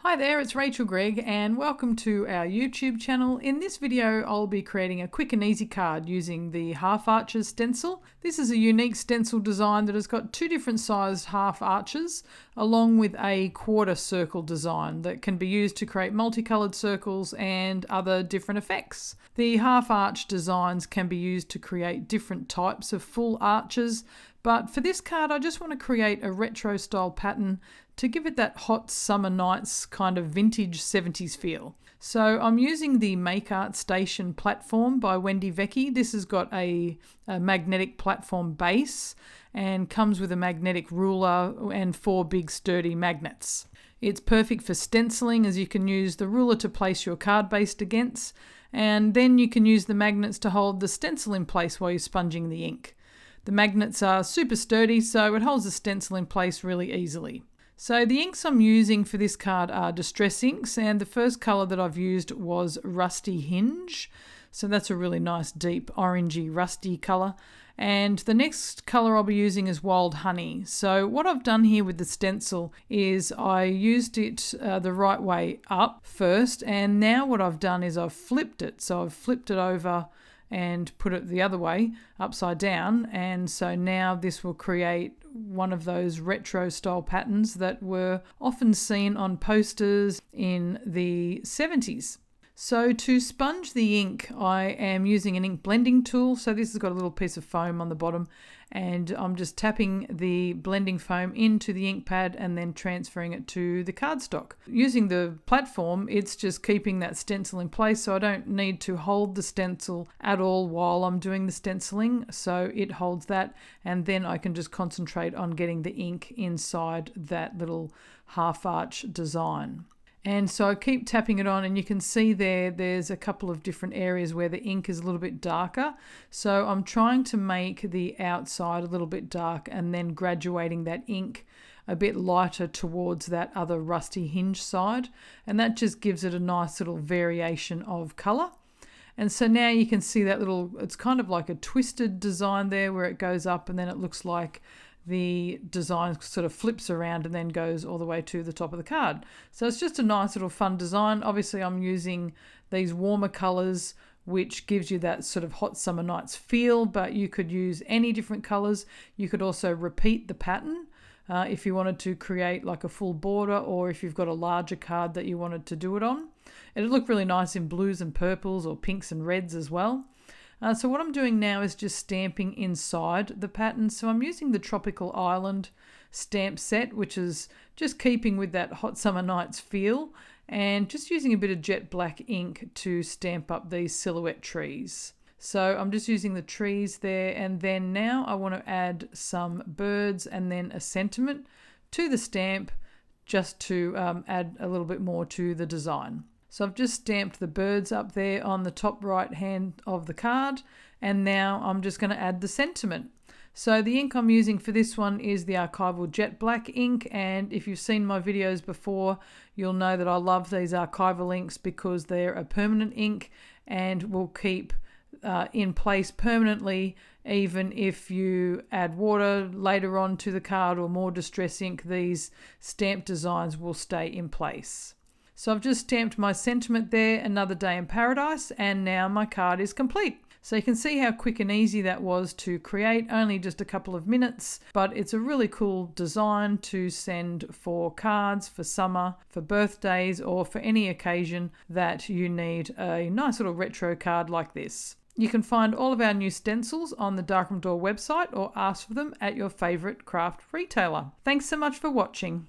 Hi there, it's Rachel Greig and welcome to our YouTube channel. In this video I'll be creating a quick and easy card using the Half Arches Stencil. This is a unique stencil design that has got two different sized half arches along with a quarter circle design that can be used to create multicolored circles and other different effects. The half arch designs can be used to create different types of full arches, but for this card I just want to create a retro style pattern to give it that hot summer nights kind of vintage 70s feel. So I'm using the Make Art Station platform by Wendy Vecchi. This has got a magnetic platform base and comes with a magnetic ruler and 4 big sturdy magnets. It's perfect for stenciling, as you can use the ruler to place your card base against, and then you can use the magnets to hold the stencil in place while you're sponging the ink. The magnets are super sturdy, so it holds the stencil in place really easily. So the inks I'm using for this card are distress inks, and the first colour that I've used was Rusty Hinge. So that's a really nice deep orangey rusty colour. And the next colour I'll be using is Wild Honey. So what I've done here with the stencil is I used it the right way up first, and now what I've done is I've flipped it. So I've flipped it over and put it the other way, upside down, and so now this will create one of those retro style patterns that were often seen on posters in the 70s. So to sponge the ink, I am using an ink blending tool. So this has got a little piece of foam on the bottom, and I'm just tapping the blending foam into the ink pad and then transferring it to the cardstock. Using the platform, it's just keeping that stencil in place, so I don't need to hold the stencil at all while I'm doing the stenciling. So it holds that, and then I can just concentrate on getting the ink inside that little half arch design. And so I keep tapping it on, and you can see there's a couple of different areas where the ink is a little bit darker. So I'm trying to make the outside a little bit dark and then graduating that ink a bit lighter towards that other rusty hinge side. And that just gives it a nice little variation of colour. And so now you can see that it's kind of like a twisted design there where it goes up and then it looks like the design sort of flips around and then goes all the way to the top of the card. So it's just a nice little fun design. Obviously I'm using these warmer colours, which gives you that sort of hot summer nights feel, but you could use any different colours. You could also repeat the pattern if you wanted to create like a full border, or if you've got a larger card that you wanted to do it on. It'd look really nice in blues and purples or pinks and reds as well. So what I'm doing now is just stamping inside the pattern. So I'm using the Tropical Island stamp set, which is just keeping with that hot summer nights feel, and just using a bit of jet black ink to stamp up these silhouette trees. So I'm just using the trees there, and then now I want to add some birds and then a sentiment to the stamp just to add a little bit more to the design. So I've just stamped the birds up there on the top right hand of the card, and now I'm just going to add the sentiment. So the ink I'm using for this one is the archival jet black ink, and if you've seen my videos before, you'll know that I love these archival inks because they're a permanent ink and will keep in place permanently. Even if you add water later on to the card or more distress ink, these stamp designs will stay in place. So I've just stamped my sentiment there, Another Day in Paradise, and now my card is complete. So you can see how quick and easy that was to create, only just a couple of minutes, but it's a really cool design to send for cards, for summer, for birthdays, or for any occasion that you need a nice little retro card like this. You can find all of our new stencils on the Darkroom website or ask for them at your favourite craft retailer. Thanks so much for watching.